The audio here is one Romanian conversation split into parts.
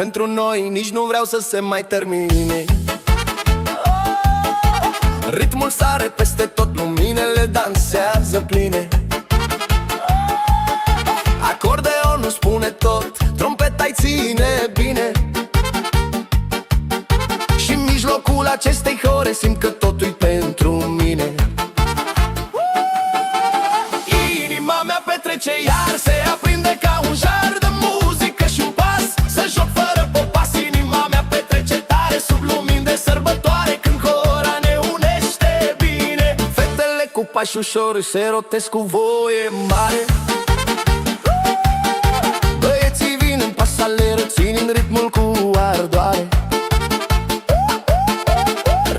pentru noi, nici nu vreau să se mai termine. Ritmul sare peste tot, luminele dansează pline. Acordeonul spune tot, trompeta-i ține bine. Și în mijlocul acestei hore simt că totul-i pentru mine. Inima mea petrece, iar se aprinde ca un jar de muzică și un pas. Să joc fără popas, inima mea petrece tare sub lumini de sărbătoare, când hora ne unește bine. Fetele cu pași ușor se rotesc cu voie mare. Băieții vin în pas aleră, țin ritmul cu ardoare.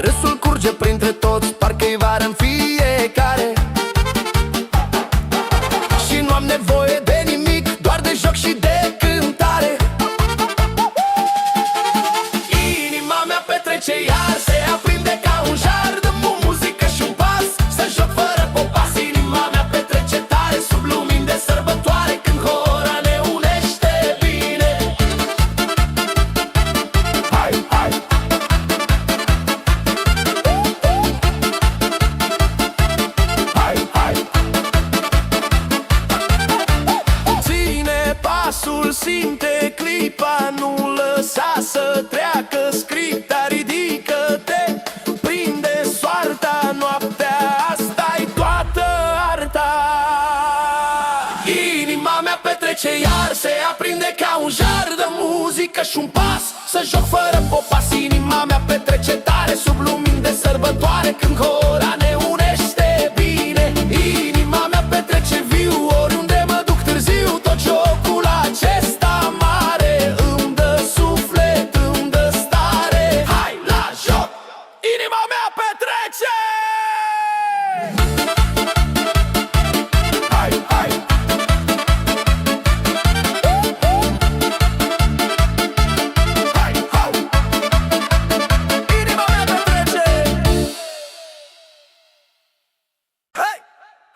Râsul curge printre toți, parcă-i vară în fiecare. Și nu am nevoie de nimic, doar de joc și de cântare. Inima mea petrece, iar se aprinde ca un jar de muzică și un pas. Să joc fără popas, inima mea petrece tare sub lumini de sărbătoare, când hora ne unește bine. Hai, hai! Hai, hai! Ține pasul, simte clipa, nu lăsa să treacă scripta. Ridică-te, prinde soarta, noaptea asta-i toată arta. Inima mea petrece, iar se aprinde ca un jar de muzică și un pas. Să joc fără popas, inima mea petrece tare sub lumini de sărbătoare, când hora ne unește bine. Inima mea petrece viu, oriunde mă duc târziu. Tot jocul acesta mare îmi dă suflet, îmi dă stare. Hai la joc! Inima mea petrece! Hai, hai! Hai, hai! Inima mea petrece! Hei,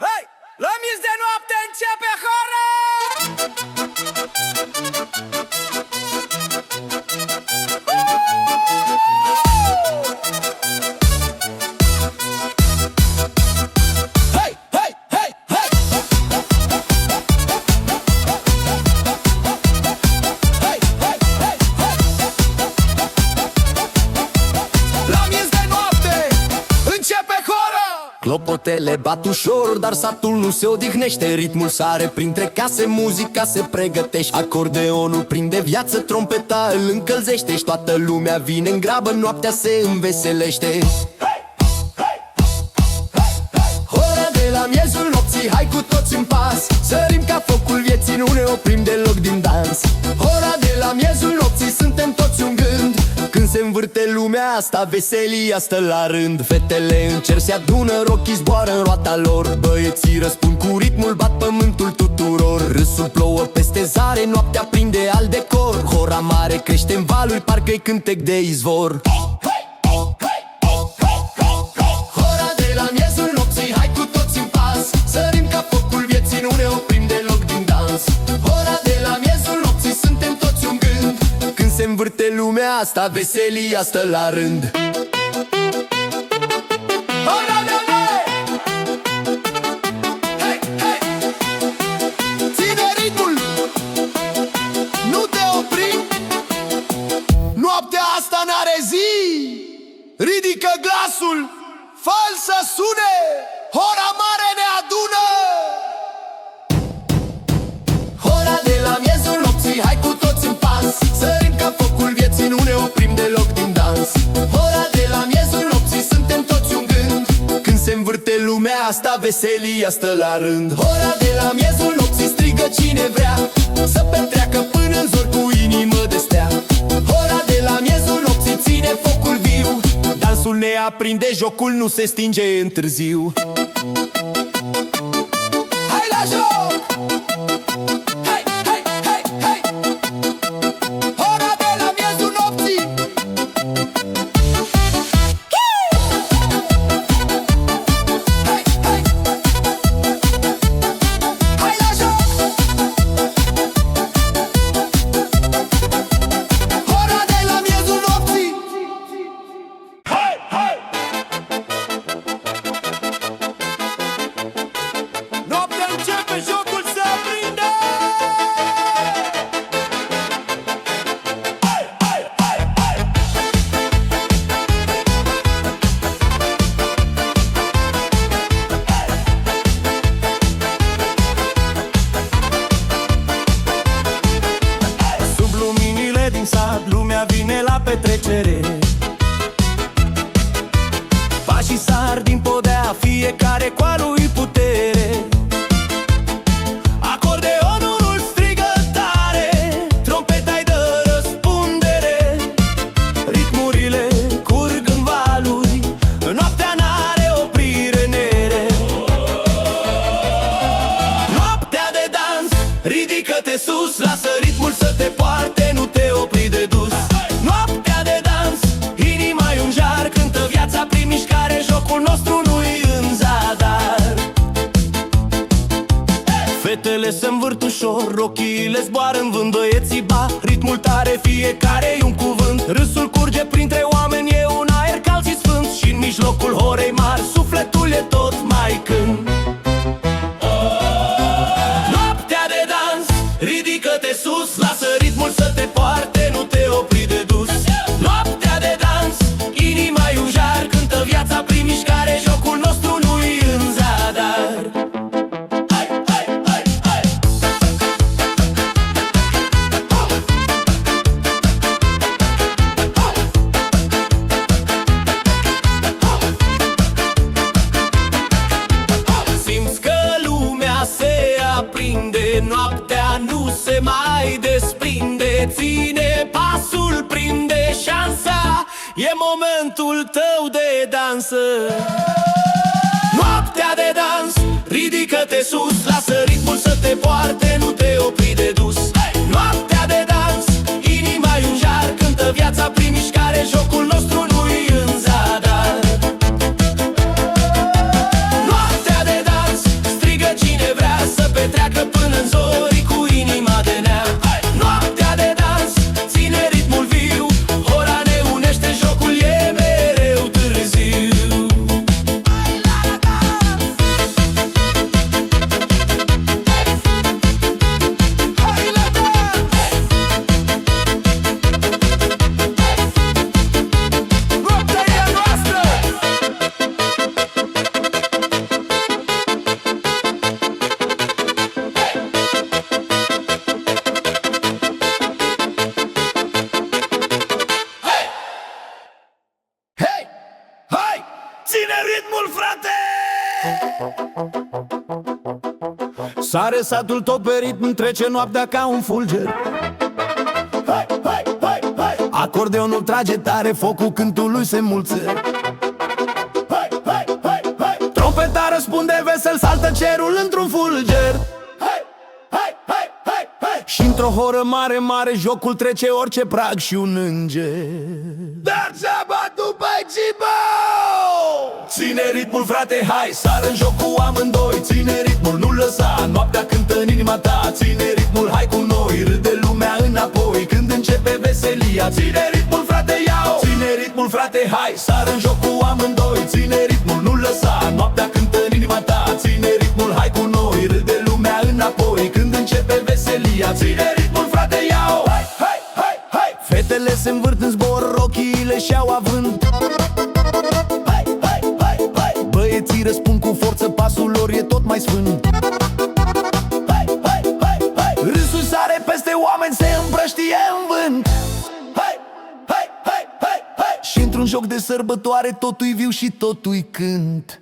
hei! La miez de noapte începe hora! Hei, hei, hei, hei! Hei, hei, hei, hei! La miez de noapte începe hora! Clopotele bat ușor, dar satul nu se odihnește. Ritmul sare printre case, muzica se pregătește. Acordeonul prinde viață, trompeta îl încălzește. Și toată lumea vine în grabă, noaptea se înveselește. Hora de la miezul nopții, hai cu toți în pas. Sărim ca focul vieții, nu ne oprim deloc din dans. Hora de la miezul nopții, suntem toți un gând. Când se învârte lumea asta, veselia stă la rând. Fetele în cer se adună, rochii zboară în roata lor. Băieții răspund cu ritmul, bat pământul tuturor. Râsul plouă peste zare, noaptea prinde al decor. Hora mare crește în valuri, parcă-i cântec de izvor. Hora de la miezul nopții, hai cu toți în pas. Sărim ca focul vieții, nu ne oprim deloc din dans. Hora de la miezul nopții, suntem toți un gând. Când se învârte lumea asta, veselia stă la rând. Hora de noi! Hei, hei! Ține ritmul! Nu te opri! Noaptea asta n-are zi! Ridică glasul! Fă-l să sune! Hora mare ne adună! Hora de la miezul nopții, hai cu toți în pas. Sărim ca focul vieții, nu ne oprim deloc din dans. Hora de la miezul nopții, suntem toți un gând. Când se învârte lumea asta, veselia stă la rând. Hora de la miezul nopții, strigă cine vrea să petreacă până în zor cu inimă de stea. Hora de la miezul nopții, ține focul viu. Dansul ne aprinde, jocul nu se stinge în târziu. Hai la joc! Hai, hai, hai, hai! Hora de la miezul nopții! Hai, hai! Hai la joc! cântat, lumea vine la petrecere. Pașii sar din podea, fiecare cu a lui putere. Acordeonul strigă tare, trompeta-i dă răspundere. Ritmurile curg în valuri, noaptea n-are oprire nere. Noaptea de dans, ridică-te sus, lasă ritmul să te poarte, nu te opri de dus. Noaptea de dans, inima-i un jar, cântă viața prin mișcare, jocul nostru nu-i în zadar. Fetele se învârt ușor, rochiile zboară în vânt, băieții bat ritmul tare, fiecare-i un cuvânt. Râsul curge printre oameni, e un aer cald și sfânt, și în mijlocul horei mari sufletul e tot mai cânt. Noaptea de dans, ridică-te sus, lasă ritmul să te poarte, nu te opri de dus. Noaptea de dans, inima-i un jar, cântă viața prin mișcare, jocul nostru nu-i în zadar. Hai, hai, hai, hai! Simți că lumea se aprinde, noaptea nu se mai desprinde. Ține pasul, prinde șansa, e momentul tău de dansă. Noaptea de dans, ridică-te sus, lasă ritmul să te poarte, nu te opri de dus. Noaptea de dans, inima-i un jar, cântă viața prin mișcare, jocul nostru nu-i în zadar. Noaptea de dans, strigă cine vrea să petreacă până-n zori cu inima de neam. Noaptea de dans, ține ritmul viu, ora ne unește, jocul e mereu târziu. Noaptea e a noastră! Hei! Hai! Ține ritmul, frate! Sare satul tot pe ritm, trece noaptea ca un fulger. Hai, hai, hai, hai! Acordeonul trage tare, focul cântului se mulțe. Hai, hai, hai, hai! Trompeta răspunde vesel, saltă cerul într-un fulger. Hai, hai, hai, hai, hai! Și într-o horă mare, mare, jocul trece orice prag și un înger. Dar ți-a după Cibau! Ține ritmul, frate, hai, sar în joc cu amândoi. Ține ritmul, nu lăsa, noaptea cântă în inima ta. Ține ritmul, hai cu noi, râde lumea înapoi când începe veselia. Ține ritmul, frate, ia-o! Ține ritmul, frate, hai, sar în joc cu amândoi. Ține ritmul, nu lăsa, noaptea cântă în inima ta. Ține ritmul, hai cu noi, râde lumea înapoi când începe veselia. Ține ritmul, frate, ia-o! Hai, hai, hai, hai! Fetele se învârt în zbor, rochiile și-au avânt. Hai, hai, hai, hai! Băieții răspund cu forță, pasul lor e tot mai sfânt. Hai, hai, hai, hai! Râsul sare peste oameni, se împrăștie în vânt. Hai, hai, hai, hai, hai! Și într-un joc de sărbătoare totul-i viu și totul-i cânt.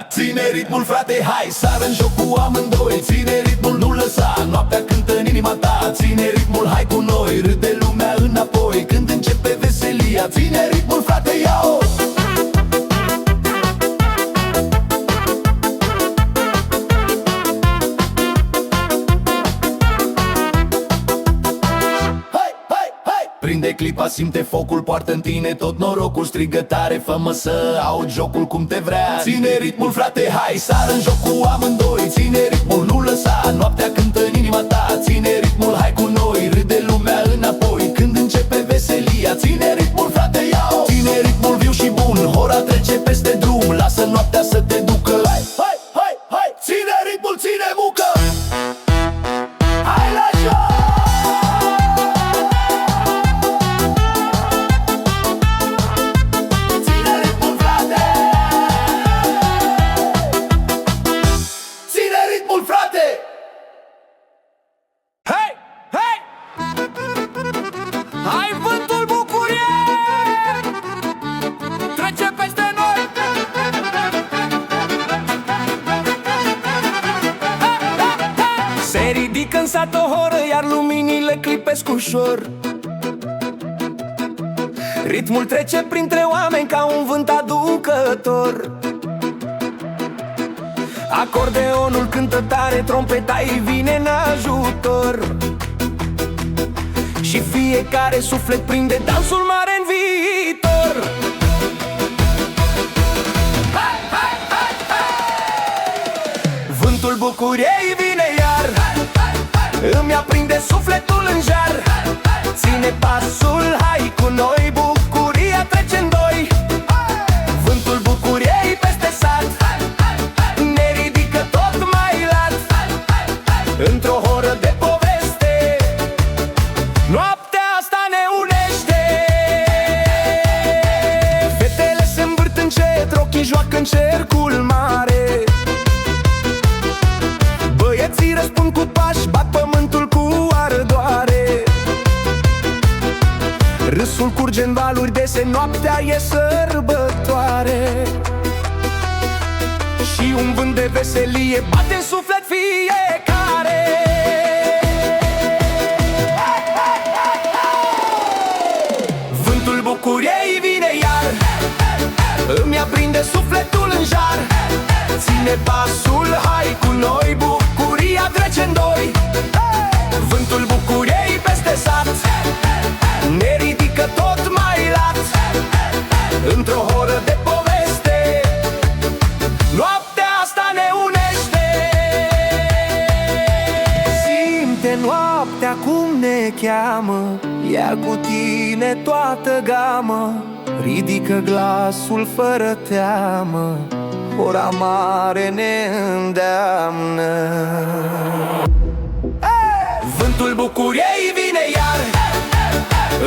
Ține ritmul, frate, hai, sar în joc cu amândoi. Ține ritmul, nu lăsa, noaptea cântă în inima ta. Ține ritmul, hai cu noi, râde lumea înapoi când începe veselia. Ține ritmul, frate, ia-o! Prinde clipa, simte focul, poartă în tine tot norocul. Strigă tare, fă-mă să aud jocul cum te vrea. Ține ritmul, frate, hai, sar în joc cu amândoi. Ține ritmul, nu lăsa, noaptea cântă în inima ta. Ține ritmul, hai cu noi, râde lumea înapoi când începe veselia. Ține ritmul, frate, ia-o! Ține ritmul viu și bun, hora trece peste drum. Lasă noaptea să te ducă. Hai, hai, hai, hai! Ține ritmul, ține mucă! Hai la joc! Hey! sat o horă, iar luminile clipesc ușor. Ritmul trece printre oameni ca un vânt aducător. Acordeonul cântă tare, trompeta îi vine în ajutor. Și fiecare suflet prinde dansul mare în viitor. Vântul bucuriei vine iar, îmi aprinde sufletul în jar. Ține pasul, hai cu noi, bucuria trece în doi. Vântul bucuriei peste sat ne ridică tot mai lat. Într-o horă de poveste, noaptea asta ne unește. Fetele se învârt încet, rochii joacă în cercul mare. Băieții răspund cu pași, bat pământul cu ardoare. Râsul curge în valuri dese, noaptea e sărbătoare. Și un vânt de veselie bate în suflet fiecare. Vântul bucuriei vine iar, îmi aprinde sufletul în jar. Ține pasul, hai cu noi, bucuria trece în doi. Vântul bucuriei peste sat ne ridică tot mai lat. Într-o horă de poveste, noaptea asta ne unește. Simte noaptea cum ne cheamă, ia cu tine toată gamă. Ridică glasul fără teamă, ora mare ne îndeamnă. Vântul bucuriei vine iar,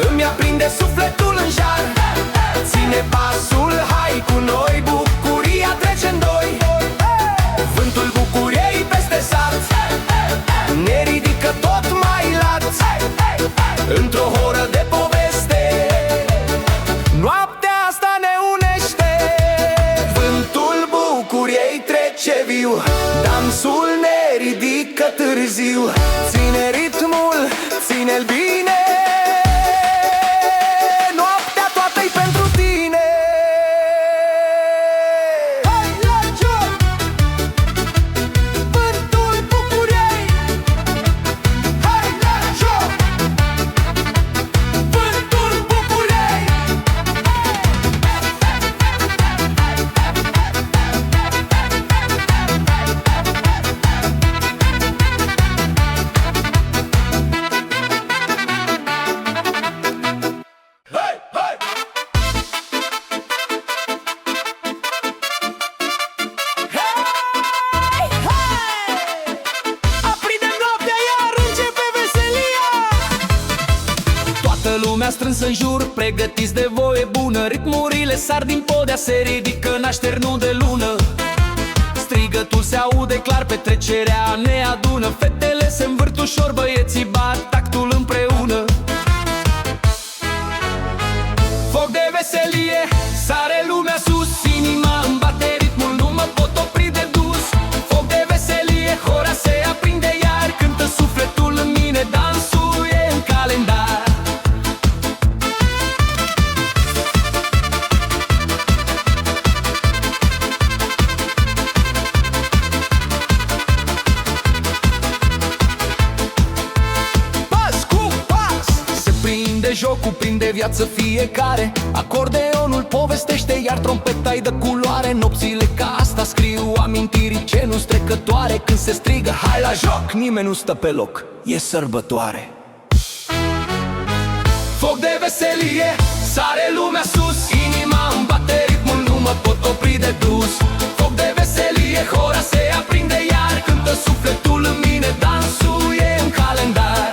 îmi aprinde sufletul în jar. Ține pasul, hai cu noi, bucuria trece în doi. Vântul bucuriei peste sat ne ridică tot mai lat. Într-o horă de poveste, noaptea asta ne unește. Vântul bucuriei trece viu, dansul ne ridică târziu. Ține ritmul, ține-l bine, noaptea toată-i pentru tine. Hai la joc! Vântul bucuriei, hai la joc! Vântul bucuriei. Lumea strânsă în jur, pregătiți de voie bună. Ritmurile sar din podea, se ridică în așternul de lună. Strigătul se aude clar, petrecerea ne adună. Fetele se învârt ușor, băieții bat tactul împreună. Foc de veselie, sare lumea sus. Inima îmi bate ritmul, nu mă pot opri de dus. Foc de veselie, hora se aprinde iar. Cântă sufletul în mine, dansul e în calendar. Jocul prinde viață fiecare, acordeonul povestește, iar trompeta-i dă culoare. Nopțile ca asta scriu amintiri ce nu-s trecătoare. Când se strigă hai la joc, nimeni nu stă pe loc, e sărbătoare. Foc de veselie, sare lumea sus. Inima îmi bate ritmul, nu mă pot opri de dus. Foc de veselie, hora se aprinde iar. Cântă sufletul în mine, dansul e în calendar.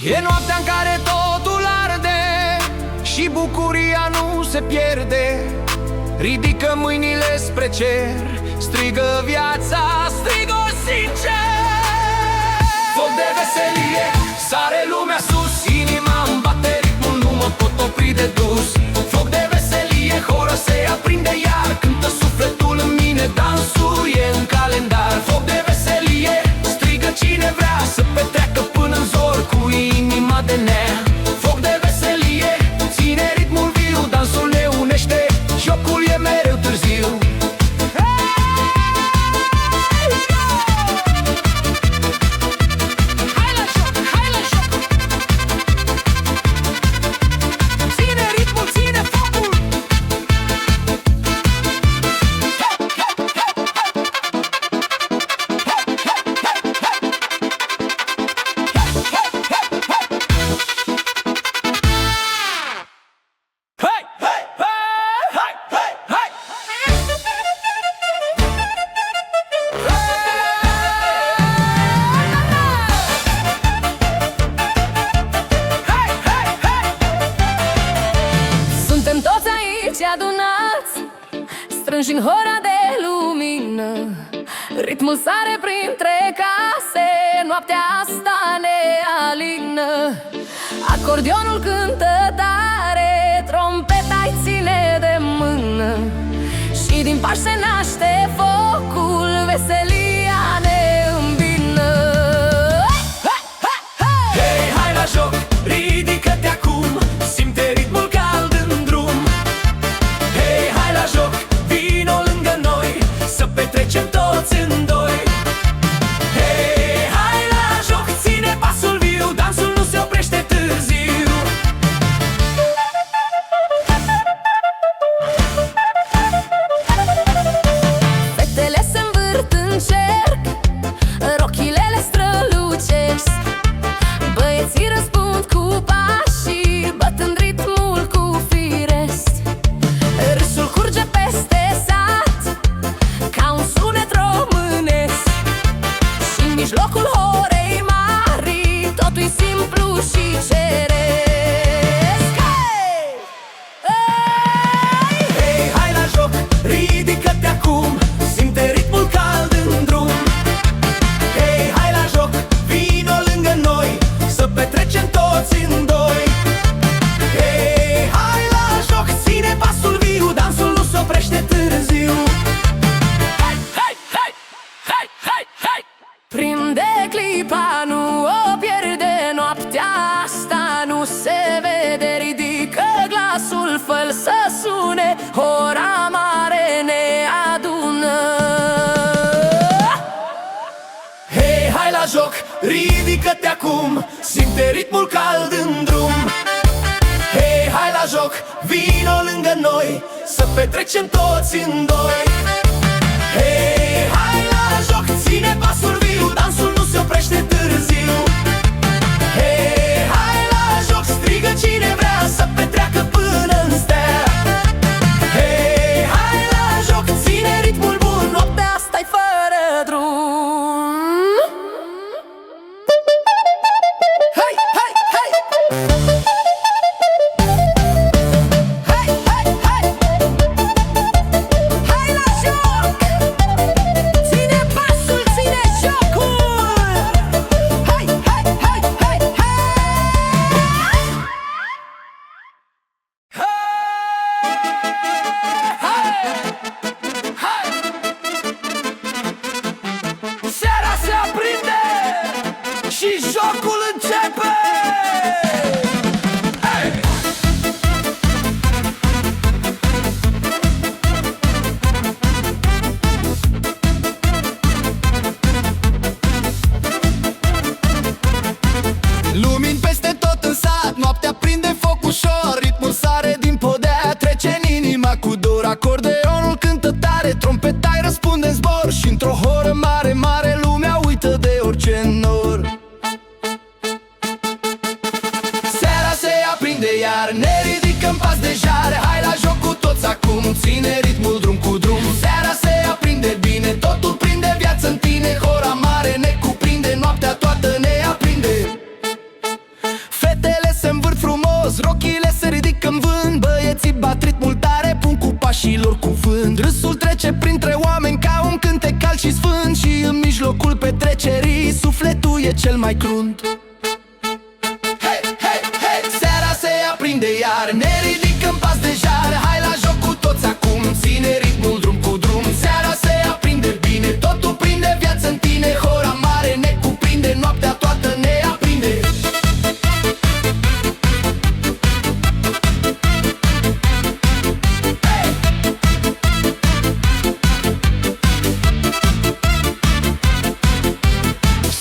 E noaptea în care totul arde și bucuria nu se pierde. Ridică mâinile spre cer, strigă viața, strigă sincer. Foc de veselie, Sare lumea sus, inima îmi bate ritmul, nu mă pot opri de dus. Foc de veselie, horă se aprinde iar, cântă sufletul în mine, dansul e în calendar. Foc de veselie, strigă cine vrea să petreacă până în zor cu inima de nea. Foc de veselie, ține ritmul viu, dansul ne unește, jocul e mereu târziu. Adunați, strânși în hora de lumină, ritmul sare printre case, noaptea asta ne alină. Acordionul cântă tare, trompeta-i ține de mână, și din pași se naște focul, veselia ne îmbină. Hei, hai la joc, ridică-te acum, simte ritmul cald în drum. Hei, hai la joc, vino lângă noi, să petrecem toți în doi. Hei, hai la joc, ține pasul viu, dansul nu se oprește târziu. Fetele se învârt în cerc, rochile le strălucesc, băieții răspund cu pașii, bătând ritmul cu firesc. Râsul curge peste sat, ca un sunet românesc, și în mijlocul horei mari, totul-i simplu și ceresc. Hei, hai la joc, ridică-te acum, simte ritmul cald în drum. Hei, hai la joc, vino lângă noi, să petrecem toți în doi. Hei, hai la joc, ține pasul viu, dansul nu se oprește târziu. Hai, hai, hai, hai, hai, hai. Prinde clipa, nu o pierde, noaptea asta nu se vede. Ridică glasul, fă-l să sune, ora mare ne adună. Hei, hai la joc, ridică-te acum, simte ritmul cald în drum. Hei, hai la joc, vino lângă noi, să petrecem toți în doi. Hei, hai la joc, ține pasul viu, dansul nu se oprește târziu. Hei, hai la joc, strigă cine vrea să petreacă până în stea. Hei, hai la joc, ține ritmul bun, Noaptea asta-i fără drum. hai, hai, hai. Hai, hai, hai! Hai la joc! Ține pasul, ține jocul! Hai, hai, hai, hai, hai! Seara se aprinde și jocul începe! Hey! Lumini peste tot în sat, noaptea prinde foc ușor, ritmul sare din podea, trece în inima cu dor. Acordeonul cântă tare, trompeta-i răspunde în zbor, și într-o horă mare, mare, lumea uită de orice nor. Seara se aprinde iar, ne ridicăm pas de jare. Hai la joc cu toți acum, ține ritmul drum cu drum. Seara se aprinde bine, totul prinde viață în tine. Hora mare ne cuprinde, noaptea toată ne aprinde. Fetele se învârt frumos, rochile se ridică în vânt, băieții bat ritmul tare, pun cu pașii lor cuvânt. Râsul trece printre oameni ca un cântec cald și sfânt, și în mijlocul petrecerii sufletul e cel mai crunt. Ne ridicăm pas de jar, hai la joc cu toți acum. Ține ritmul drum cu drum, seara se aprinde bine. Totul prinde viață în tine, hora mare ne cuprinde. Noaptea toată ne aprinde.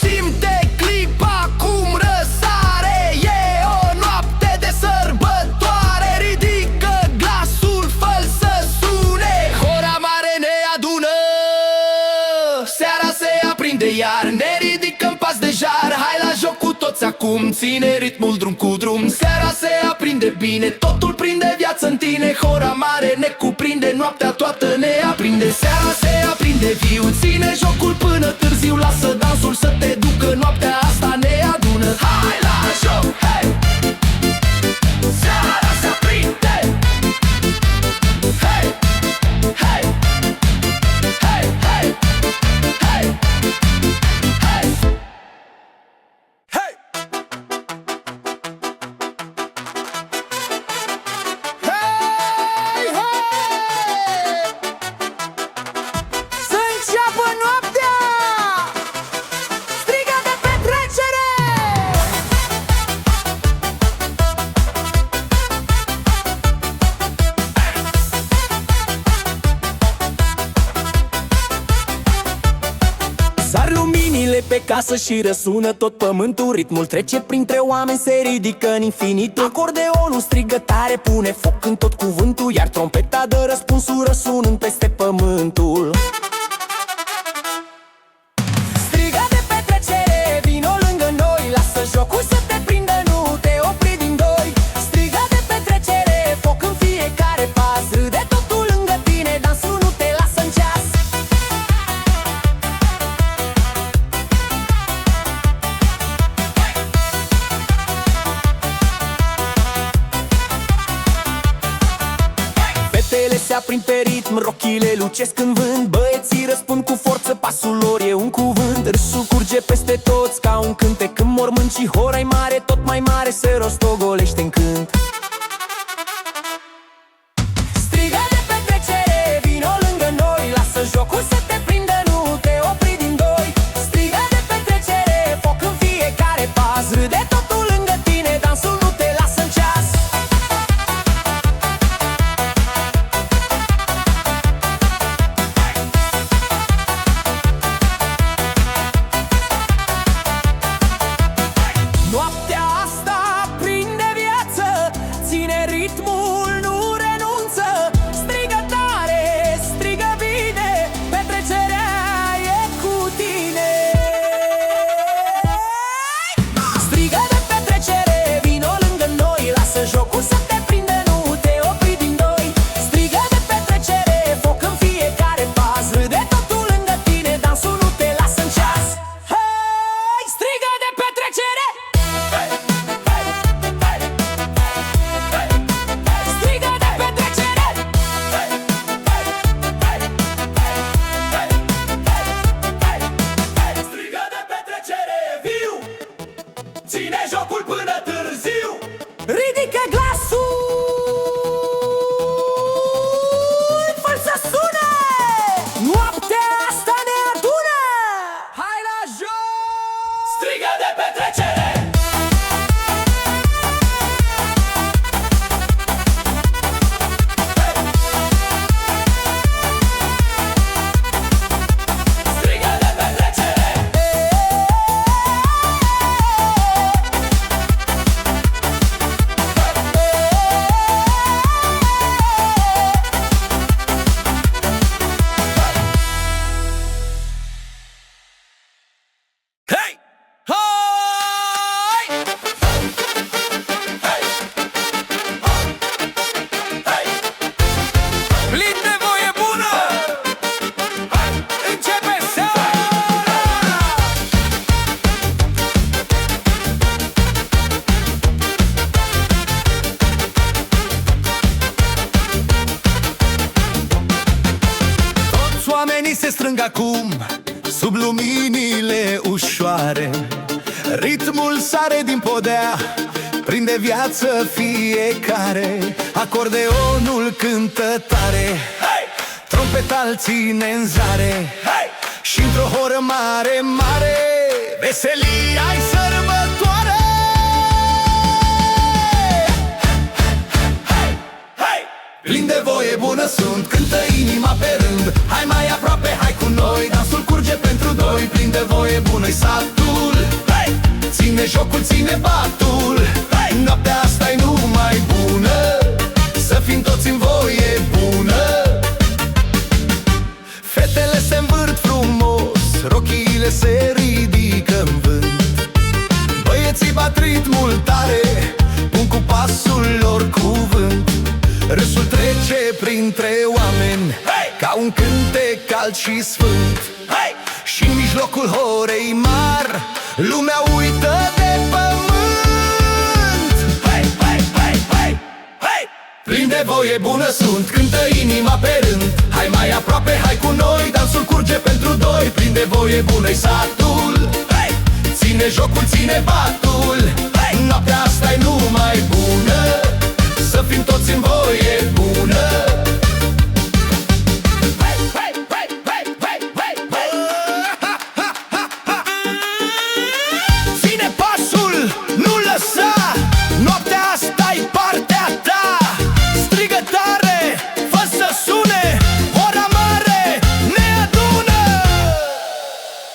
Simte clipa cum răsare, e o noapte de sărbătoare. Ridică glasul, fă-l să sune, hora mare ne adună. Seara se aprinde iar, ne ridicăm pas de jar. Hai la joc cu toți acum, ține ritmul drum cu drum. Seara se aprinde bine, totul prinde viață în tine. Hora mare ne cuprinde, noaptea toată ne aprinde. Seara se aprinde viu, ține jocul până târziu. Lasă dansul să te ducă, noaptea asta ne adună. Hai la joc, hei! Seara se aprinde! Hei! Hei! Hei! Hei! Hei! Hei! Hei! Hei! Hei! Să înceapă noaptea! Strigă de petrecere! Sar luminile pe casă și răsună tot pământul. Ritmul trece printre oameni, se ridică în infinit. Acordeonul strigă tare, pune foc în tot cuvântul. Iar trompeta dă răspunsul răsunând peste pământul. Strigă de petrecere, vino lângă noi. Lasă jocul să te prindă, nu te opri din doi. Strigă de petrecere, foc în fiecare pas. Râde totul lângă tine, dansul nu te lasă în ceas. Fetele se aprind pe ritm, rochile lucesc în vânt. Băieții răspund cu forță, pasul lor e un cuvânt. Râsul curge peste toți ca un cântec în mormânt. Și hora-i mare, tot mai mare, se rostogolește în cânt. Strigă de petrecere, vino lângă noi. Lasă jocul să te prindă, nu te opri din doi. Strigă de petrecere, foc în fiecare pas. Râde totul lângă tine, dansul nu te lasă în ceas. Noaptea asta prinde viață, ține ritmul, nu renunță. Strigă tare, strigă bine, petrecerea e cu tine. Strigă de petrecere, vino lângă noi. Lasă jocul să te prindă, nu te opri din doi. Strigă de petrecere, foc în fiecare pas. Râde totul lângă tine, dansul nu te lasă în ceas. Hei, strigă de petrecere! Strigă de petrecere! Strigă de petrecere, viu! Ține jocul până târziu! Ridică glasul! Fă-l să sune! Noaptea asta ne adună! Hai la joc! Strigă de petrecere! Strigă de petrecere! Hei! Hai! Plin de voie bună! Începe seara! Toți oamenii se strâng acum sub luminile ușoare. Ritmul sare din podea prinde viață fiecare. Acordeonul cântă tare, hey! Trompetal ține în zare, hey! Și într-o horă mare, mare, veselia-i sărbătoare. Plin de voie bună sunt, cântă inima pe rând. Hai mai aproape, hai cu noi, dansul curge pentru doi. Plin de voie bună-i satul, hey! Ține jocul, ține batul, hey! Noaptea asta-i numai bună, să fim toți în voie bună. Fetele se învârt frumos, rochiile se ridică în vânt. Băieții bat ritmul tare, pun cu pasul lor cuvânt. Râsul trece printre oameni, hey! Ca un cântec cald și sfânt, hey! Și în mijlocul horei mari, lumea uită de pământ, hey! Hey! Hey! Hey! Hey! Plin de voie bună sunt, cântă inima pe rând. Hai mai aproape, hai cu noi, dansul curge pentru doi. Plin de voie bună-i satul, hey! Ține jocul, ține batul, hey! Noaptea asta-i numai bună, să fim toți în voie bună. Ține pasul, nu lăsa, noaptea asta-i partea ta. Strigă tare, fă să sune, ora mare ne adună.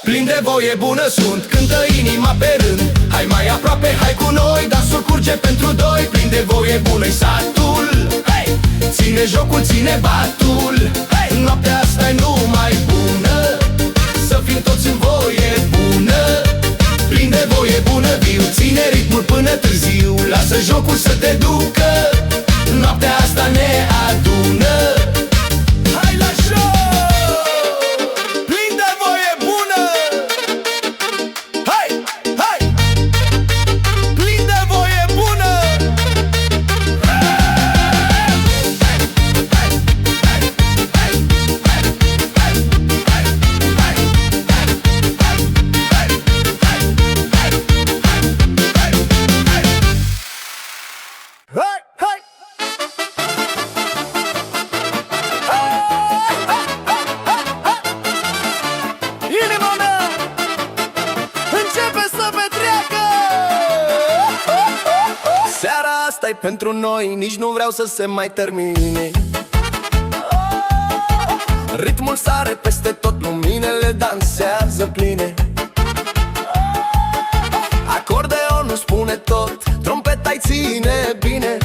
Plin de voie bună sunt, cântă inima pe rând. Hai mai aproape, hai cu noi, dansul curge pentru doi. Plin de voie bună-i satul, hey! Ține jocul, ține batul, hey! Noaptea asta-i numai bună, să fim toți în voie bună. Plin de voie bună viu, ține ritmul până târziu. Lasă jocul să te ducă, noaptea asta ne adună. Hai la joc! Plin de voie bună! Hai! Hai! Plin de voie bună! Hai! Hai! Inima mea începe să petreacă. Seara asta-i pentru noi, nici nu vreau să se mai termine. Ritmul sare peste tot, luminele dansează pline. Acordeonul spune tot, trompeta-i ține bine.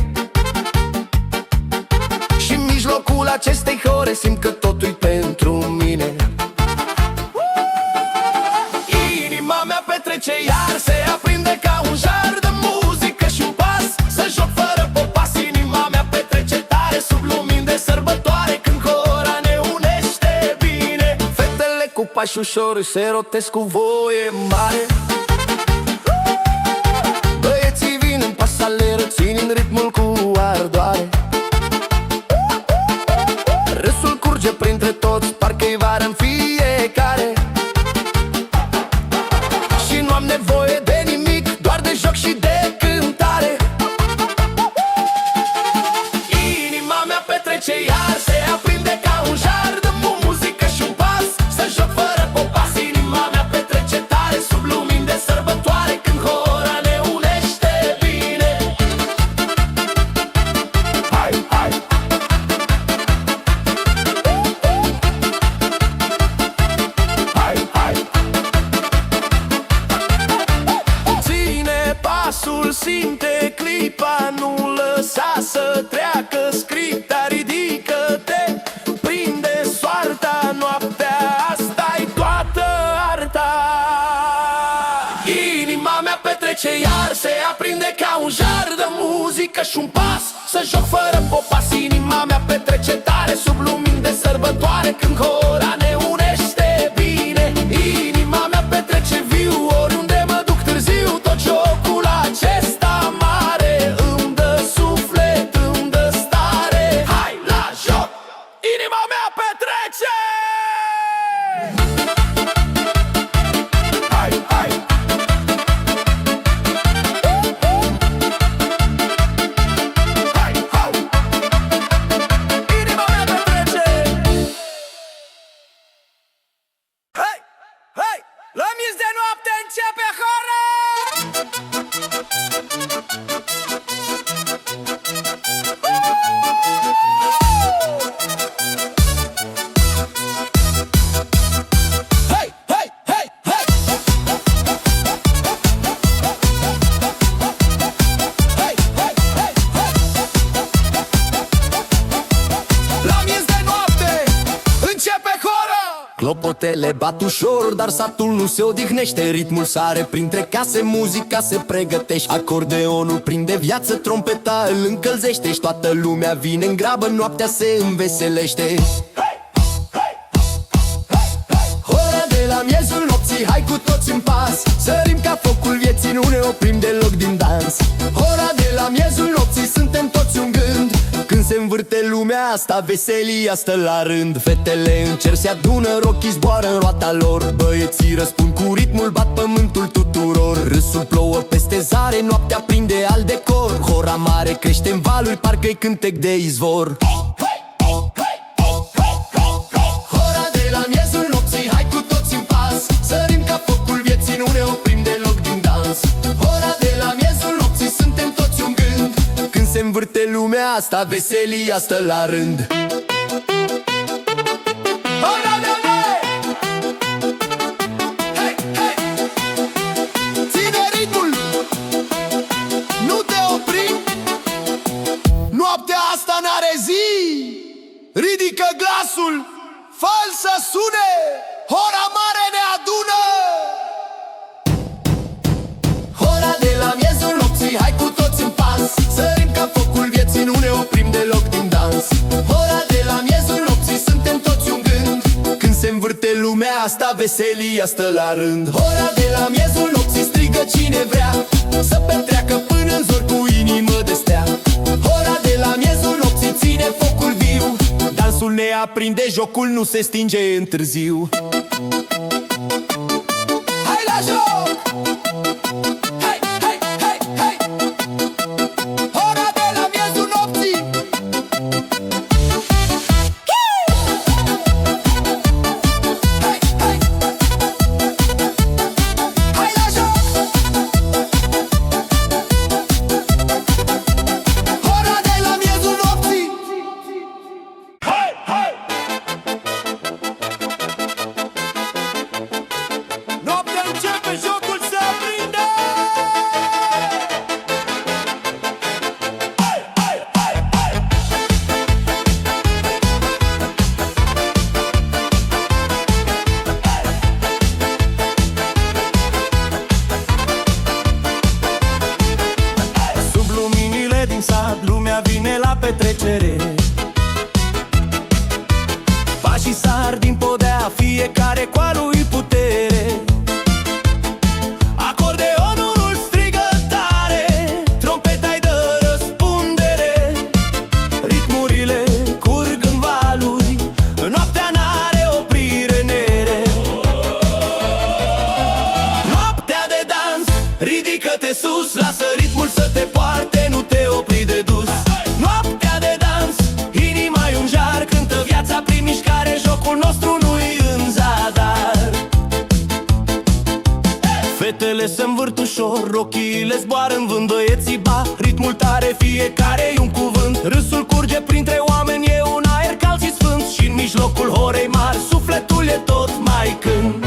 Și în mijlocul acestei hore simt că totul-i pentru mine. Inima mea petrece iar, se aprinde ca un jar de muzică și un pas, să joc fără popas. Inima mea petrece tare, sub lumini de sărbătoare, când hora ne unește bine. Fetele cu pași ușor se rotesc cu voie mare. Băieții vin în pas aleră, țin ritmul cu ardoare. Râsul curge printre toți, parcă-i vară în fiecare. Și nu am nevoie de nimic, doar de joc și de cântare. Inima mea petrece iar, se aprinde ca un jar de muzică și un pas, să joc fără popas. Inima mea petrece tare, sub lumini de sărbătoare, când hora ne unește bine. Hai, hai! Hai, hai! Ține pasul, simte clipa, nu lăsa să treacă scripta. Ridică-te, prinde soarta, noaptea asta-i toată arta. Inima mea petrece iar, se aprinde ca un jar de muzică și un pas, să joc fără popas. Inima mea petrece tare, sub lumini de sărbătoare, când hora ne unește bine. Inima mea petrece viu, oriunde mă duc târziu. Tot jocul acesta mare îmi dă suflet, îmi dă stare. Hai la joc! Inima mea petrece! Hai, hai! Clopotele bat ușor, dar satul nu se odihnește. Ritmul sare printre case, muzica se pregătește. Acordeonul prinde viață, trompeta îl încălzește. Și toată lumea vine în grabă, noaptea se înveselește. Ora de la miezul nopții, hai cu toți în pas. Sărim ca focul vieții, nu ne oprim deloc din dans. Ora de la miezul nopții, suntem toți un gând. Când se învârte lumea asta, veselia stă la rând. Fetele în cer se adună, rochii zboară în roata lor. Băieții răspund cu ritmul, bat pământul tuturor. Râsul plouă peste zare, noaptea prinde al decor. Hora mare crește în valuri, parcă-i cântec de izvor. Hora de la miezul nopții, hai cu toți în pas. Sărim ca focul vieții, nu ne oprim deloc din dans. Hora de la miezul nopții, suntem toți un gând. Când se învârte lumea asta, veselia stă la rând. Ține ritmul, nu te opri. Noaptea asta n-are zi. Ridică glasul, fă-l să sune. Hora mare ne adună. Hora de la miezul nopții, hai cu toți în pas. Sărim ca focul vieții, nu ne oprim deloc din dans. Hora de la miezul nopții, suntem toți un gând. Când se învârte lumea asta, veselia stă la rând. Hora de la miezul nopții, strigă cine vrea să petreacă până în zor cu inimă de stea. Hora de la miezul nopții, ține focul viu. Dansul ne aprinde, jocul nu se stinge în târziu. Hai la joc! Hai, hai, hai, hai! Hora de la miezul nopții! Hai, hai! Hai la joc! Hora de la miezul nopții! Hai, hai! Noaptea începe, jocul se aprinde! Hai, hai, hai, hai! Sub luminile din sat, lumea vine la petrecere. Pașii sar din podea, fiecare cu a lui putere. Acordeonul strigă tare, trompeta-i dă răspundere. Ritmurile curg în valuri, noaptea n-are oprire nere. Noaptea de dans, ridică-te sus, lasă ritmul să te poarte, nu te opri de dus. Noaptea de dans, inima-i un jar, cântă viața prin mișcare, jocul nostru nu-i în zadar. Fetele se învârt ușor, rochiile zboară în vânt, băieții bat ritmul tare, fiecare-i un cuvânt. Râsul curge printre oameni, e un aer cald și sfânt. Și în mijlocul horei mari, sufletul e tot mai cânt.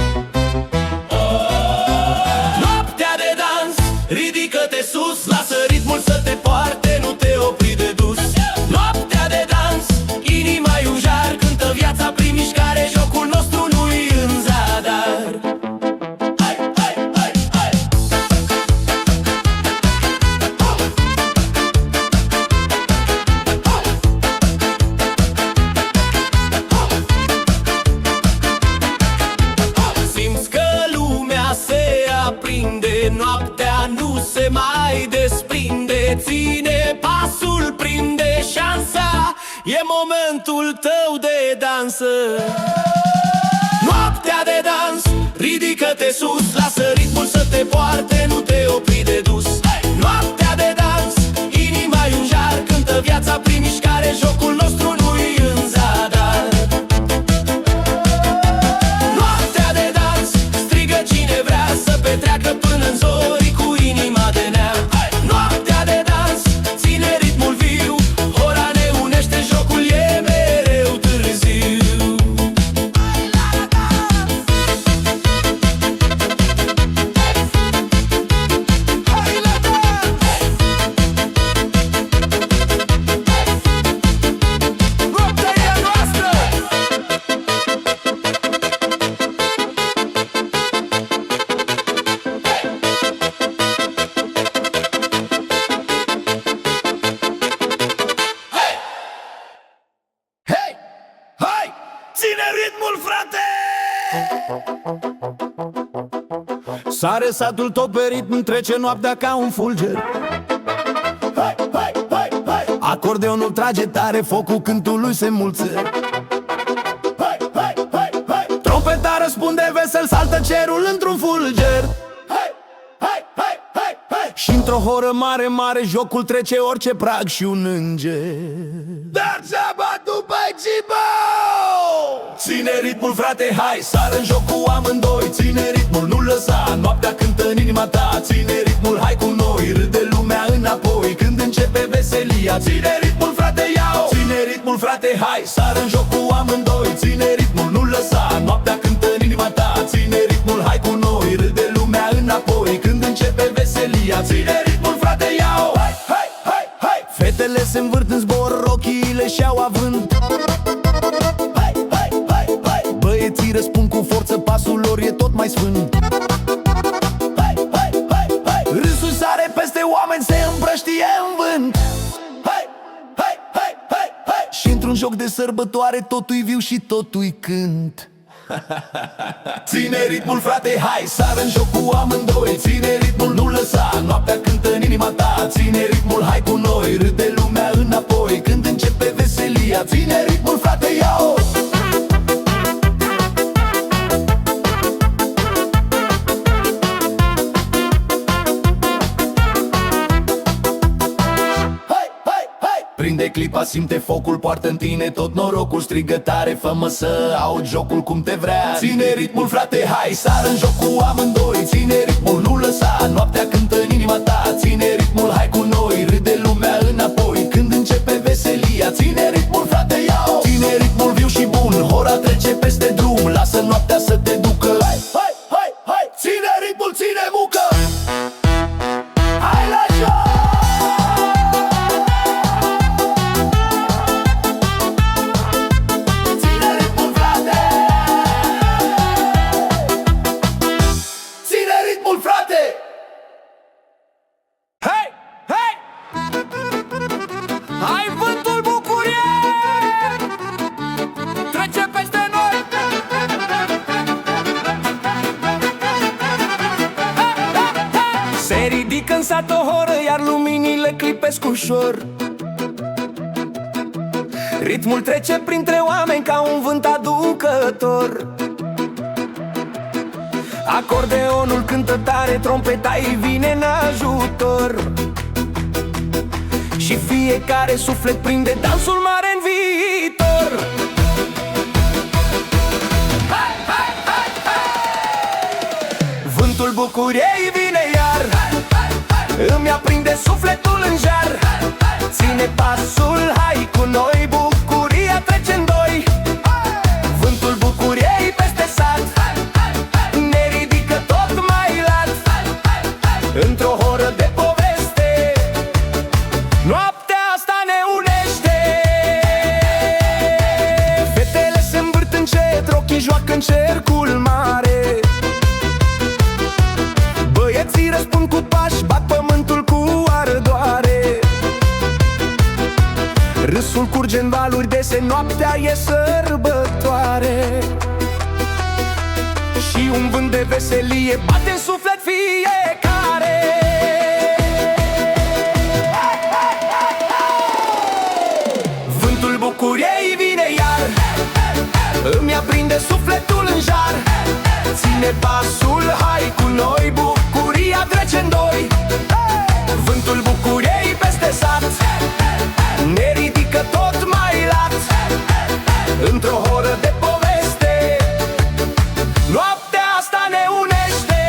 Noaptea de dans, ridică-te sus, lasă ritmul să te poarte, nu te opri de dus. Noaptea de dans, inima-i un jar, cântă viața prin mișcare, jocul nostru nu-i în zadar. Hai, hai, hai, hai! Simți că lumea se aprinde, noaptea nu se mai desprinde. Ține pasul, prinde șansa, e momentul tău de dansă. Noaptea de dans, ridică-te sus, lasă ritmul să te poarte, nu te opri de dus. Noaptea de dans, inima-i un jar, cântă viața prin mișcare, jocul nostru nu-i în zadar. Noaptea de dans, strigă cine vrea să petreacă până în zori cu inima de neam. Noaptea de dans, ține ritmul viu, ora ne unește, jocul e mereu târziu. ritmul, frate! Sare satul tot pe ritm, trece noaptea ca un fulger. Hai, hai, hai, hai! Acordeonul trage tare, focul cântului se mulțe. Hai, hai, hai, hai! Trompeta răspunde vesel, saltă cerul într-un fulger. Hai, hai, hai, hai, hai! Și într-o horă mare, mare, jocul trece orice prag și un înger. Dar ți-a după Gibo! Ține ritmul, frate, hai, sară în joc cu amândoi. Ține ritmul, nu lăsa, noaptea cântă în inima ta. Ține ritmul, hai cu noi, râde lumea înapoi când începe veselia. Ține ritmul, frate, ia-o! Ține ritmul, frate, hai, sară în joc cu amândoi. Ține ritmul, nu lăsa, noaptea cântă în inima ta. Ține ritmul, hai cu noi, râde lumea înapoi când începe veselia. Ține ritmul, frate, ia-o! Hai, hai, hai, hai! Fetele se învârt în zbor, rochiile și-au avânt. Băieții răspund cu forță, pasul lor e tot mai sfânt. Hai, hai, hai, hai! Râsul sare peste oameni, se împrăștie în vânt. Hai, hai, hai, hai, hai! Și într-un joc de sărbătoare totul-i viu și totul-i cânt. Ține ritmul, frate, hai, sară în joc cu amândoi. Ține ritmul, nu lăsa, noaptea cântă în inima ta. Ține ritmul, hai cu noi, râde lumea înapoi când începe veselia. Ține ritmul, frate, ia-o! Prinde clipa, simte focul, poartă în tine tot norocul. Strigă tare, fă-mă să aud jocul cum te vrea. Ține ritmul, frate, hai, sară în joc cu amândoi. Ține ritmul, nu lăsa, noaptea cântă în inima ta. Ține ritmul, hai cu noi, râde lumea înapoi când începe veselia. Ține ritmul, frate, ia-o! Ține ritmul viu și bun, hora trece peste drum. Lasă noaptea să te ducă. Hai, hai, hai, hai! Ține ritmul, ține mucă! Hai la joc! Hai vântul bucuriei, trece peste noi. Se ridică în sat o horă, iar luminile clipesc ușor. Ritmul trece printre oameni ca un vânt aducător. Acordeonul cântă tare, trompeta-i vine în ajutor. Și fiecare suflet prinde dansul mare în viitor. Hai, hai, hai, hai! Vântul bucuriei vine iar, îmi aprinde sufletul în jar. Ține pasul, hai cu noi, bucuria trece în doi. Vântul bucuriei peste sat ne ridică tot mai lat. Într-o horă de poveste, noaptea asta ne unește. Fetele se învârt încet, rochii joacă în cercul mare. Băieții răspund cu pași, bat pământul cu ardoare. Râsul curge în valuri dese, noaptea e sărbătoare. Și un vânt de veselie bate în suflet fiecare. Vântul bucuriei vine iar, îmi aprinde sufletul în jar. Ține pasul, hai cu noi, bucuria trece în doi. Vântul bucuriei peste sat ne ridică tot mai lat. Într-o horă de poveste, noaptea asta ne unește.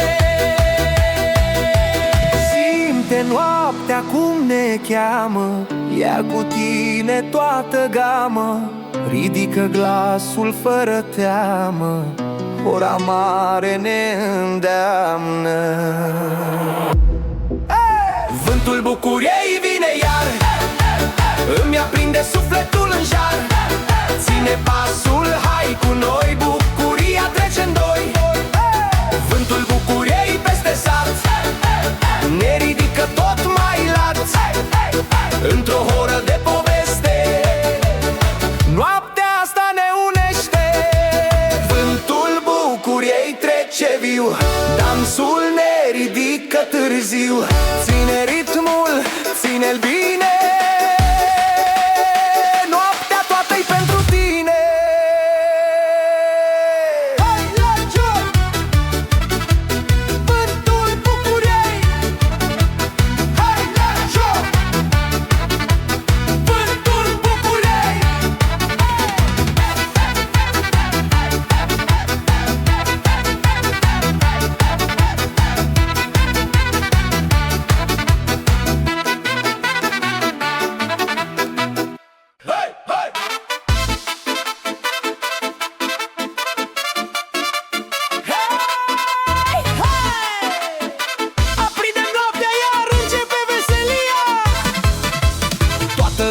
Simte noaptea cum ne cheamă, ia cu tine toată gamă. Ridică glasul fără teamă, ora mare ne îndeamnă. Vântul bucuriei vine iar, îmi aprinde sufletul în jar. Ține pasul, hai cu noi, bucuria trece în doi. Vântul bucuriei peste sat ne ridică tot mai lat. Într-o horă de poveste, noaptea asta ne unește. târziu. Ține ritmul, ține-l bine, noaptea toată-i pentru tine. Hai la joc! Vântul bucuriei. Hai la joc! Vântul bucuriei.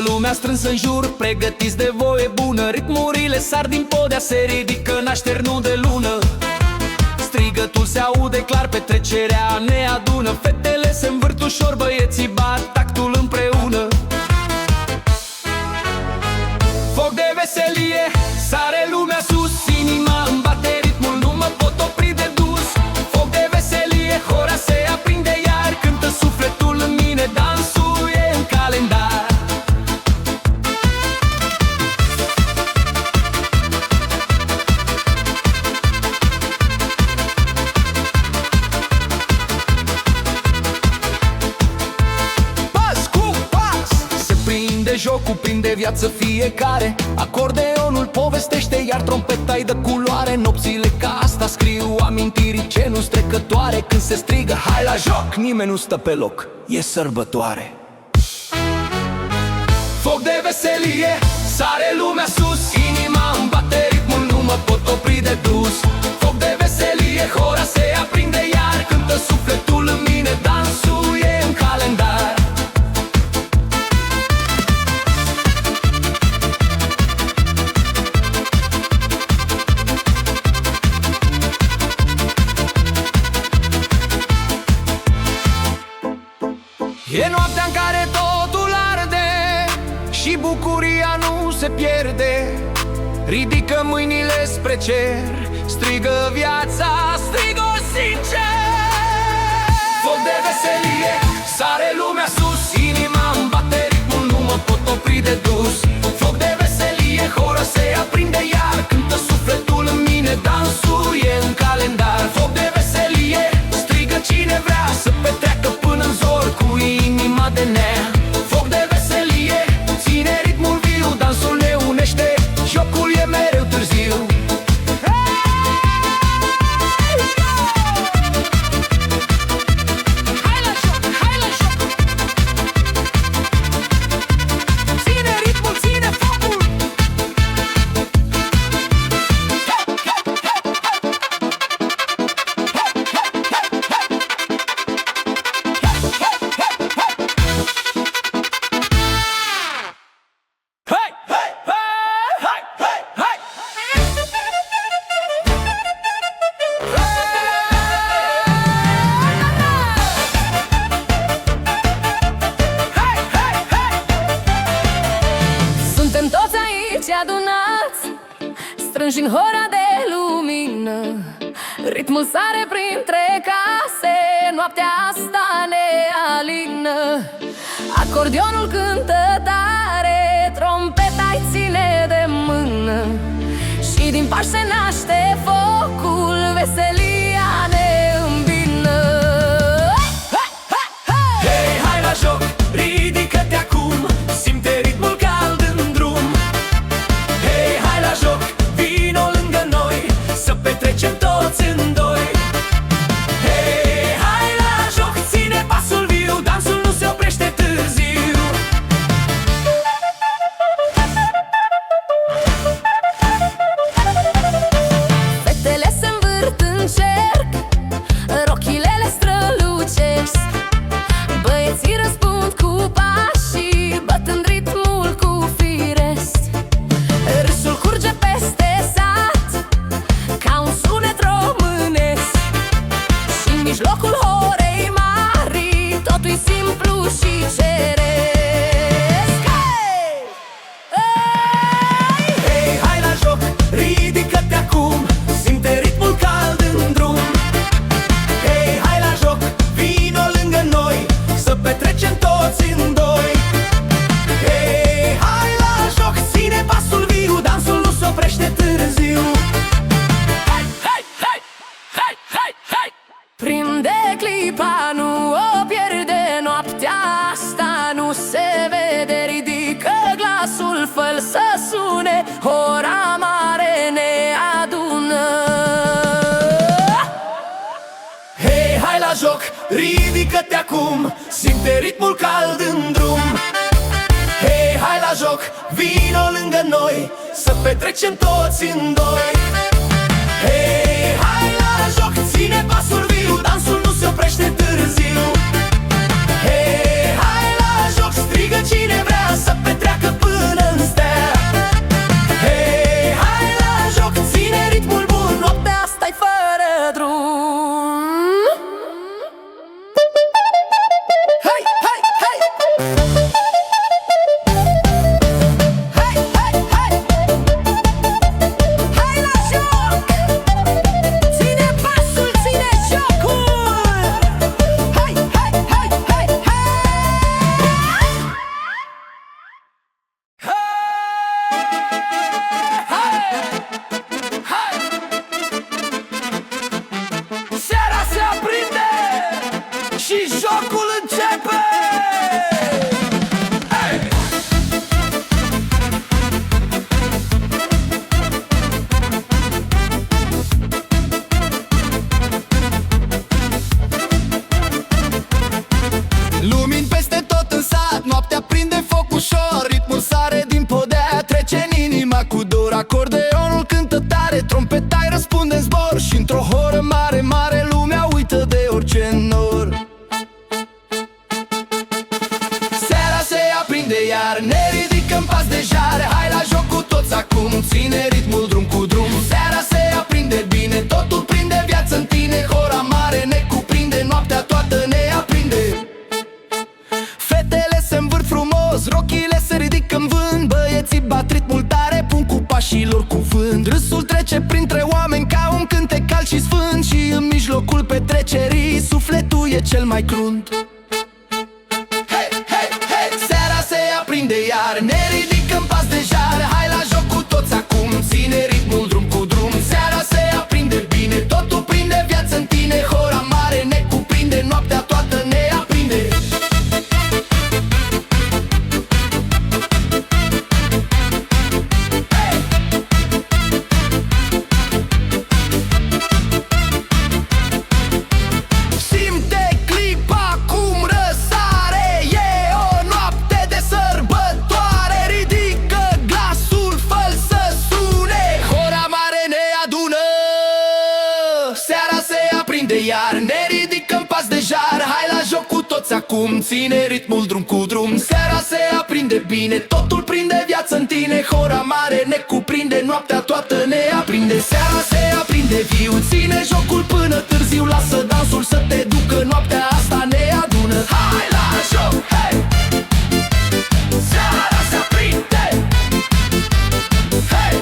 Lumea strânsă în jur, pregătiți de voie bună. Ritmurile sar din podea, se ridică în așternul de lună. Strigătul se aude clar, petrecerea ne adună. Fetele se învârt ușor, băieții bat tactul împreună. Foc de veselie, sare lumea sus, inima îmi bate ritmul, nu mă pot opri de dus. Foc de veselie, hora se aprinde iar, cântă sufletul în mine, dansul e în calendar. Jocul prinde viață fiecare, acordeonul povestește, iar trompeta-i dă culoare. Nopțile ca asta scriu amintiri ce nu-s trecătoare. Când se strigă hai la joc, nimeni nu stă pe loc, e sărbătoare. Foc de veselie, sare lumea sus, inima îmi bate ritmul, nu mă pot opri de dus. Foc de veselie, hora se aprinde iar, cântă sufletul în mine, dansul e în calendar. E noaptea în care totul arde și bucuria nu se pierde. Ridică mâinile spre cer, strigă viața, strigă sincer. Foc de veselie, sare lumea sus, inima îmi bate ritmul, nu mă pot opri de dus. Foc de veselie, hora se aprinde iar, cântă sufletul în mine, dansul e în calendar. Foc de veselie, strigă cine vrea să petreacă până în zor cu inima de nea. Foc de veselie, ține ritmul viu, dansul ne unește, jocul e mereu târziu. Hai la joc, hai la joc! Ține ritmul, ține focul! Suntem toți aici adunați, strânși în hora de lumină. Ritmul sare printre case, noaptea asta ne alină. Acordionul cântă tare, trompeta-i ține de mână. Și din pași se naște focul, veselia ne îmbină. Hei, hai la joc, ridică-te acum, simte ritmul cald în drum. Hei, hai la joc, vino lângă noi, să petrecem toți în doi. Hei, hai la joc, ține pasul viu, dansul nu se oprește târziu. fă să sune, ora mare ne adună. Hei, hai la joc, ridică-te acum, simte ritmul cald în drum. Hei, hai la joc, vino lângă noi, să petrecem toți în doi. Hei, hai la joc, ține pasul viu, dansul nu se oprește târziu. Hei, hai la joc, strigă cine vrea să petreacă până în stea. Hei, hai la joc, ține ritmul bun, Noaptea asta-i fără drum. hai, hai, hai! Hai, hai, hai! Hai la joc! Ține pasul, ține jocul! Hai, hai, hai, hai, hai! Hai! Seara se aprinde și jocul începe! Hey! Lumini peste tot în sat, noaptea prinde foc ușor, ritmul sare din podea, trece în inima cu dor. Acordeonul cântă tare, trompetai răspunde în zbor, și într-o horă mare, mare, lumea uită de orice nor. Seara se aprinde iar, ne ridicăm pas de jare, hai la joc cu toți acum, ține ritmul drum cu drum. Seara se aprinde bine, totul prinde viață în tine, hora mare ne cuprinde, noaptea toată ne aprinde. Fetele se învârt frumos, rochile se ridică în vânt, băieții bat ritmul tare, pun cu pașii lor cuvânt. Râsul trece printre oameni ca un cântec cald și sfânt, și în mijlocul petrecerii sufletul e cel mai crunt. Hei, hei, hei! Seara se aprinde iar, ne ridicăm pas de jare, hai la joc cu toți acum, ține ritmul drum cu drum. Seara se aprinde bine, totul prinde viață în tine, hora mare ne cuprinde, noaptea toată ne aprinde. Simte clipa cum răsare, e o noapte de sărbătoare. Ridică glasul, fă-l să sune, hora mare ne adună. Seara se aprinde iar, ne ridicăm pas de jar, hai la joc cu toți acum, ține ritmul drum cu drum. Seara se aprinde bine, totul prinde viață în tine, hora mare ne cuprinde, noaptea toată ne aprinde. Seara se aprinde viu, ține jocul până târziu, lasă dansul să te ducă, noaptea asta ne adună. Hai la joc, hei! Seara se aprinde! Hei!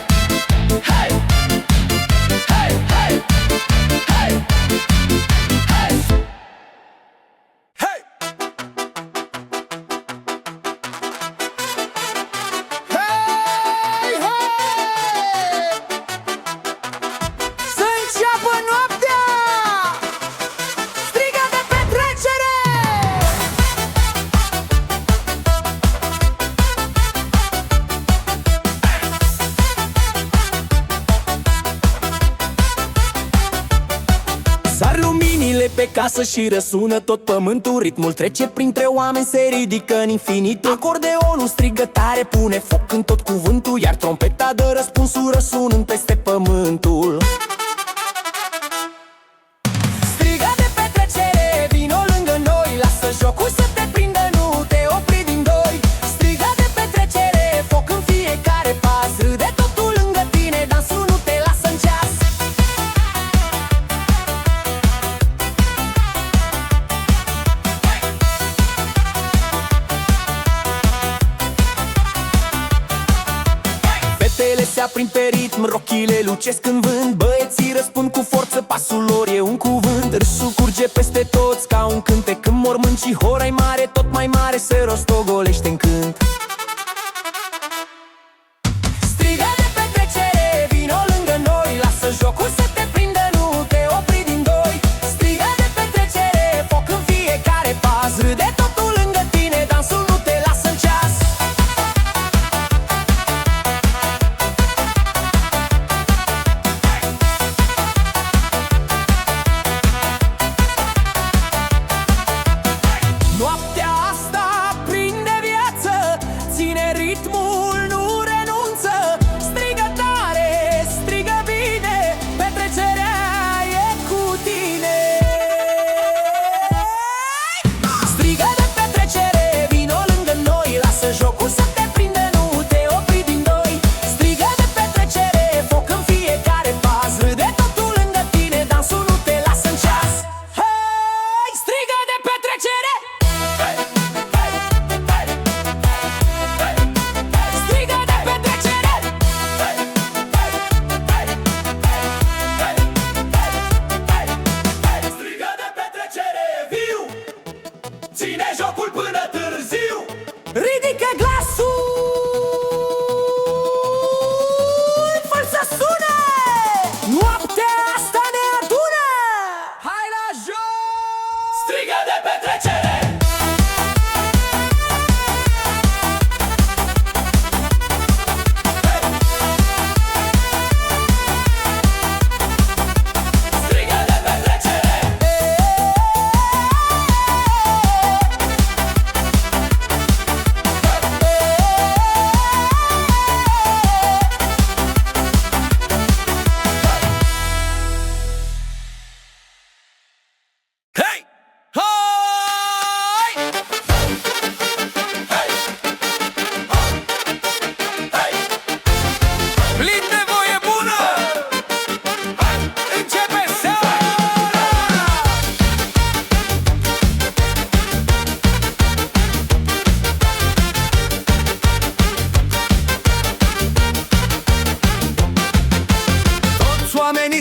Hei! Hei! Hei! Hei! Hei! Hei! Hei! Hei! Să înceapă noaptea! Strigă de petrecere! Sar luminile pe casă și răsună tot pământul, ritmul trece printre oameni, se ridică în infinit. Acordeonul strigă tare, pune foc în tot cuvântul, iar trompeta dă răspunsul răsunând peste pământul. Strigă de petrecere, vino lângă noi, lasă jocul să te prindă, nu te opri din doi. Strigă de petrecere, foc în fiecare pas, râde totul lângă tine, dansul nu te lasă în ceas. Fetele se aprind pe ritm, rochile lucesc în vânt, băieții răspund cu forță, pasul lor e un cuvânt. Râsul curge peste toți ca un cântec în mormânt, și hora-i mare, tot mai mare, se rostogolește în cânt. Strigă de petrecere, vino lângă noi, lasă jocul să te prindă, nu te opri din doi. Strigă de petrecere, foc în fiecare pas, râde totul lângă tine, dansul nu te lasă în ceas.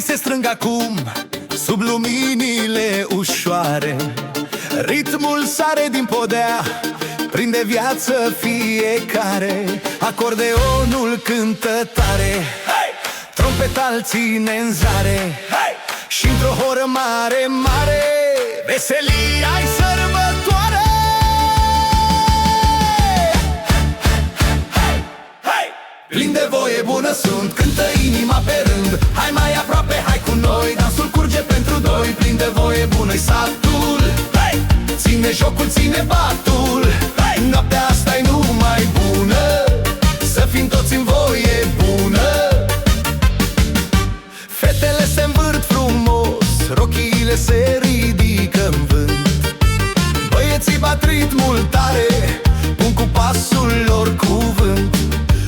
se strâng acum sub luminile ușoare. Ritmul sare din podea, prinde viață fiecare. Acordeonul cântă tare, hey! Trompeta-l ține în zare, hey! Și într-o horă mare, mare, veselia-i sărbătoare. Plin de voie bună sunt, cântă inima pe rând. Hai mai aproape, hai cu noi, dansul curge pentru doi. Plin de voie bună-i satul, hey! Ține jocul, ține batul, hey! Noaptea asta-i numai bună, să fim toți în voie bună. Fetele se învârt frumos, rochiile se ridică în vânt. Băieții bat ritmul tare, pun cu pasul lor cuvânt.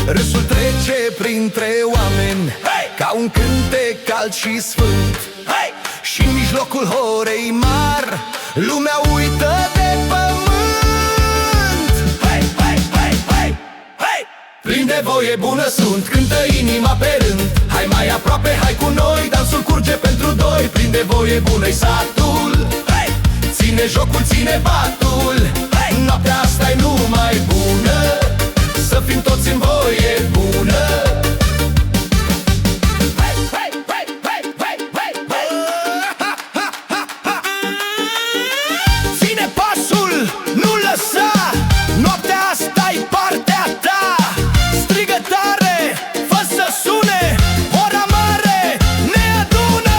Râsul trece printre oameni, hey! Ca un cântec cald și sfânt, hey! Și în mijlocul horei mari, lumea uită de pământ, hey! Hey! Hey! Hey! Hey! Plin de voie bună sunt, cântă inima pe rând. Hai mai aproape, hai cu noi, dansul curge pentru doi. Plin de voie bună-i satul, hey! Ține jocul, ține batul, hey! Noaptea asta-i numai bună, să fim toți în voie bună. Ține pasul, nu lăsa, noaptea asta-i partea ta. Strigă tare, fă să sune, ora mare ne adună.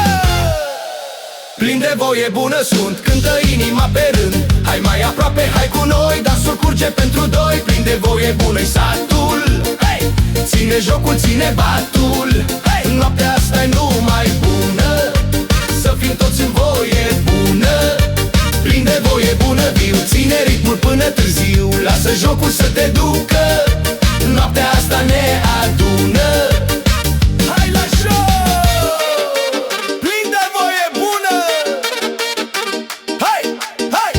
Plin de voie bună sunt, cântă inima pe rând. Hai mai aproape, hai cu noi, dansul curge pentru doi. Plin de voie bună-i satul, hey! Ține jocul, ține batul, hey! Noaptea asta-i numai bună, să fim toți în voie bună. Plin de voie bună, viu, ține ritmul până târziu. Lasă jocul să te ducă, noaptea asta ne adună. Hai la joc! Plin de voie bună! Hai! Hai!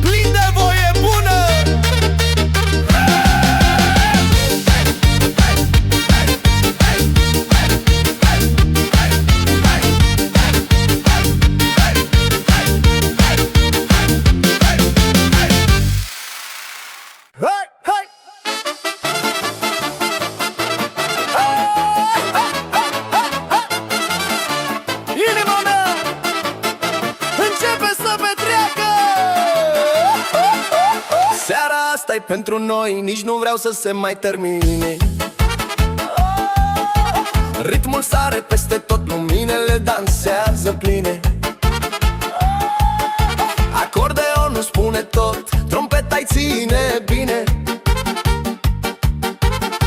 Plin de voie bună! Hai! Hai! Inima mea începe să petreacă. Seara asta-i pentru noi, nici nu vreau să se mai termine. Ritmul sare peste tot, luminele dansează pline. Acordeonul spune tot, trompeta-i ține bine.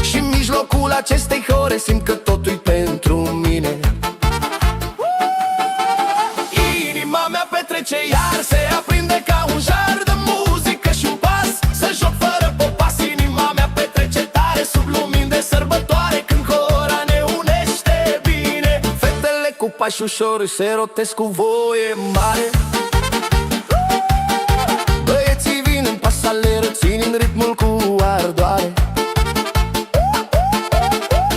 Și în mijlocul acestei hore simt că totul-i pentru mine. Inima mea petrece, iar se aprinde ca un jar de muzică și un pas, să joc fără popas. Inima mea petrece tare sub lumini de sărbătoare, când hora ne unește bine. Fetele cu pași ușor se rotesc cu voie mare. Băieții vin în pas aleră, țin ritmul cu ardoare.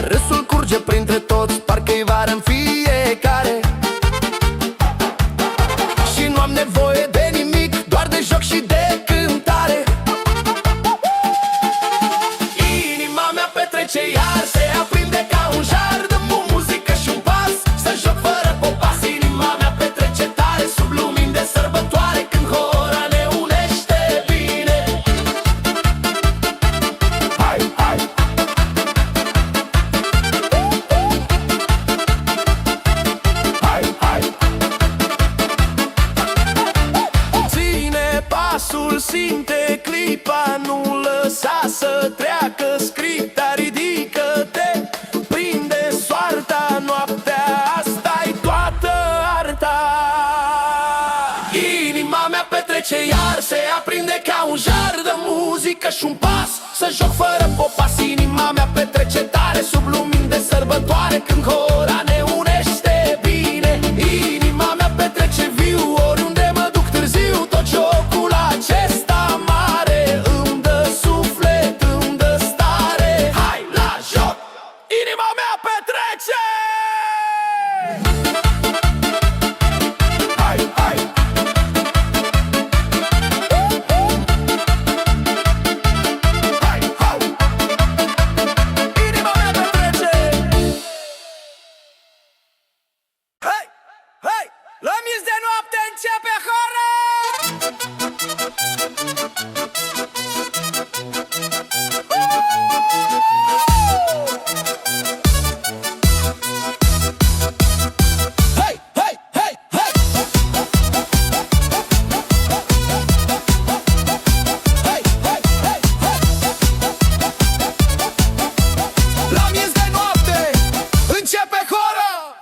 Râsul curge printre toți, parcă-i vară în fiecare. Și nu am nevoie de nimic, doar de joc și de cântare. Inima mea petrece, iar se aprinde ca un jar de muzică și un pas, să joc fără popas. Inima mea petrece tare sub lumini de sărbătoare, când hora ne unește bine. Hai, hai! Hai, hai! Ține pasul, simte clipa, nu lăsa să treacă scripta. Ridică-te, prinde soarta, noaptea asta-i toată arta. Inima mea petrece, iar se aprinde ca un jar de muzică și un pas, să joc fără popas. Inima mea petrece tare sub lumini de sărbătoare, când hora ne unește bine. Inima mea petrece viu, oriunde mă duc târziu. Tot jocul acesta mare îmi dă suflet, îmi dă stare. Hai la joc! Inima mea petrece!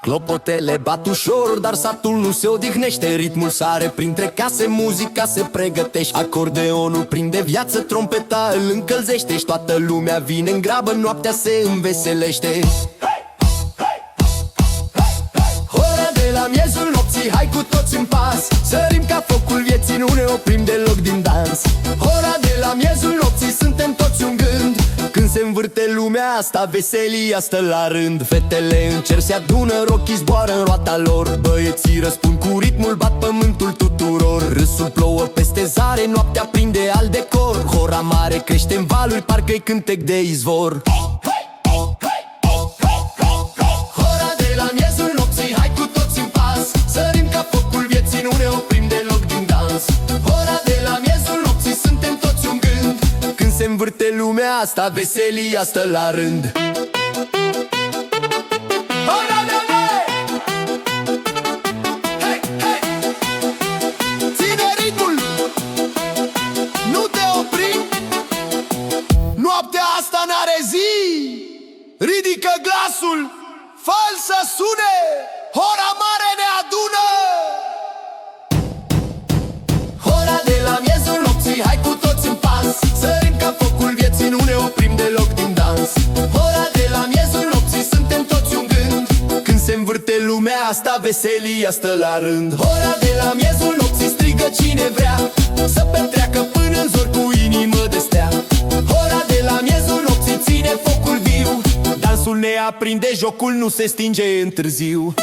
Clopotele bat ușor, dar satul nu se odihnește. Ritmul sare printre case, muzica se pregătește. Acordeonul prinde viață, trompeta îl încălzește și toată lumea vine în grabă, noaptea se înveselește. Hora de la miezul nopții, hai cu toți în pas, sărim ca focul vieții, nu ne oprim deloc din dans. Hora de la miezul nopții, suntem toți un gând. Când se învârte lumea asta, veselia stă la rând. Fetele în cer se adună, rochii zboară în roata lor. Băieții răspund cu ritmul, bat pământul tuturor. Râsul plouă peste zare, noaptea prinde al decor. Hora mare crește în valuri, parcă-i cântec de izvor. Hora de la miezul nopții, hai cu toți în pas, sărim ca focul vieții, nu ne oprim deloc din dans. Hora de la miezul nopții, suntem toți un gând. Când se învârte lumea asta, veselia stă la rând. Hora de la! Hei, hei! Ține ritmul! Nu te opri! Noaptea asta n-are zi! Ridică glasul! Fă-l să sune! Hora mare ne adună! Hora de la miezul nopții, hai cu toți în pas, sărim ca focul vieții, nu ne oprim deloc din dans. Hora de la miezul nopții, suntem toți un gând. Când se învârte lumea asta, veselia stă la rând. Hora de la miezul nopții, strigă cine vrea să petreacă până în zor cu inimă de stea. Hora de la miezul nopții, ține focul viu, dansul ne aprinde, jocul nu se stinge în târziu.